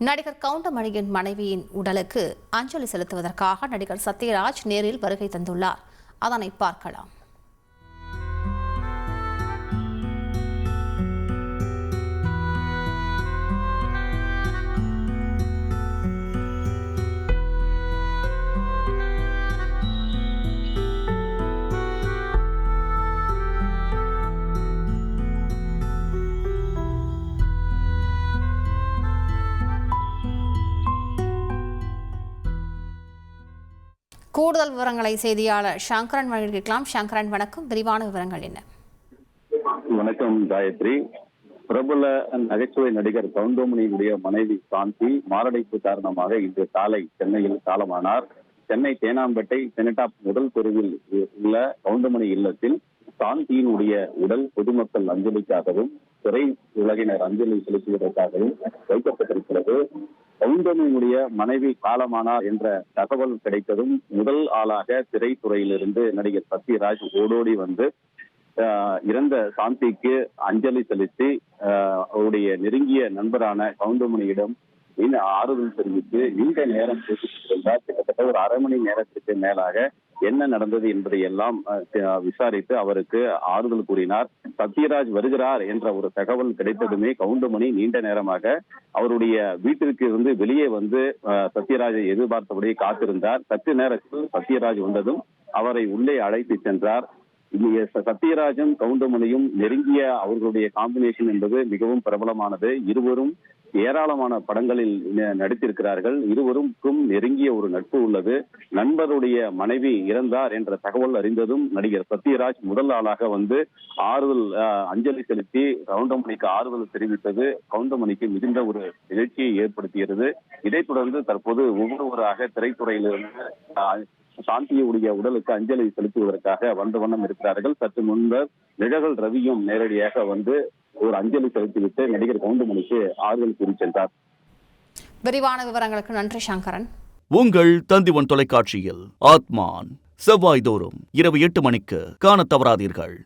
நடிகர் கவுண்டமணியின் மனைவியின் உடலுக்கு அஞ்சலி செலுத்துவதற்காக நடிகர் சத்யராஜ் நேரில் வருகை தந்துள்ளார். அதனை பார்க்கலாம். கூடுதல் விவரங்களை செய்தியாளர் சங்கரன் வழங்கிக்கலாம். சங்கரன், வணக்கம். விரிவான விவரங்கள் என்ன? வணக்கம் காயத்ரி. பிரபல நகைச்சுவை நடிகர் கவுண்டமணியுடைய மனைவி சாந்தி மாரடைப்பு காரணமாக இன்று காலை சென்னையில் காலமானார். சென்னை தேனாம்பேட்டை செனட்டாப் முதல் தெருவில் உள்ள கவுண்டமணி இல்லத்தில் சாந்தியினுடைய உடல் பொதுமக்கள் அஞ்சலிக்காகவும் திரை உலகினர் அஞ்சலி செலுத்துவதற்காகவும் வைக்கப்பட்டிருக்கிறது. கவுண்டமணியுடைய மனைவி காலமானார் என்ற தகவல் கிடைத்ததும் முதல் ஆளாக திரைத்துறையிலிருந்து நடிகர் சத்யராஜ் ஓடோடி வந்து இறந்த சாந்திக்கு அஞ்சலி செலுத்தி அவருடைய நெருங்கிய நண்பரான கவுண்டமணியிடம் ஆறுதல் தெரிவித்து நீண்ட நேரம் பேசிக்கொண்டிருந்தார். கிட்டத்தட்ட ஒரு அரை மணி நேரத்துக்கு மேலாக என்ன நடந்தது என்பதை எல்லாம் விசாரித்து அவருக்கு ஆறுதல் கூறினார். சத்யராஜ் வருகிறார் என்ற ஒரு தகவல் கிடைத்ததுமே கவுண்டமணி நீண்ட நேரமாக அவருடைய வீட்டிற்கு இருந்து வெளியே வந்து சத்யராஜை எதிர்பார்த்தபடி காத்திருந்தார். சற்று நேரத்தில் சத்யராஜ் வந்ததும் அவரை உள்ளே அழைத்து சென்றார். சத்யராஜும் கவுண்டமணியும் நெருங்கிய அவர்களுடைய காம்பினேஷன் என்பது மிகவும் பிரபலமானது. இருவரும் ஏராளமான படங்களில் நடித்திருக்கிறார்கள். இருவருக்கும் நெருங்கிய ஒரு நட்பு உள்ளது. நண்பருடைய மனைவி இறந்தார் என்ற தகவல் அறிந்ததும் நடிகர் சத்யராஜ் முதல் ஆளாக வந்து அஞ்சலி செலுத்தி கவுண்டமணிக்கு ஆறுதல் தெரிவித்தது கவுண்டமணிக்கு மிகுந்த ஒரு நிகழ்ச்சியை ஏற்படுத்தியது. இதைத் தொடர்ந்து தற்போது ஒவ்வொருவராக திரைத்துறையிலிருந்து சாந்தியுடைய உடலுக்கு அஞ்சலி செலுத்துவதற்காக வந்த வண்ணம் இருக்கிறார்கள். சற்று முன்னர் நிழகல் ரவியும் நேரடியாக வந்து ஒரு அஞ்சலி செலுத்திவிட்டு நடிகர் கவுண்டமணிக்கு ஆறுதல் கூறி சென்றார். விரிவான விவரங்களுக்கு நன்றி சங்கரன். உங்கள் தந்திவன் தொலைக்காட்சியில் ஆத்மான் செவ்வாய்தோறும் இரவு 8 மணிக்கு காணத் தவறாதீர்கள்.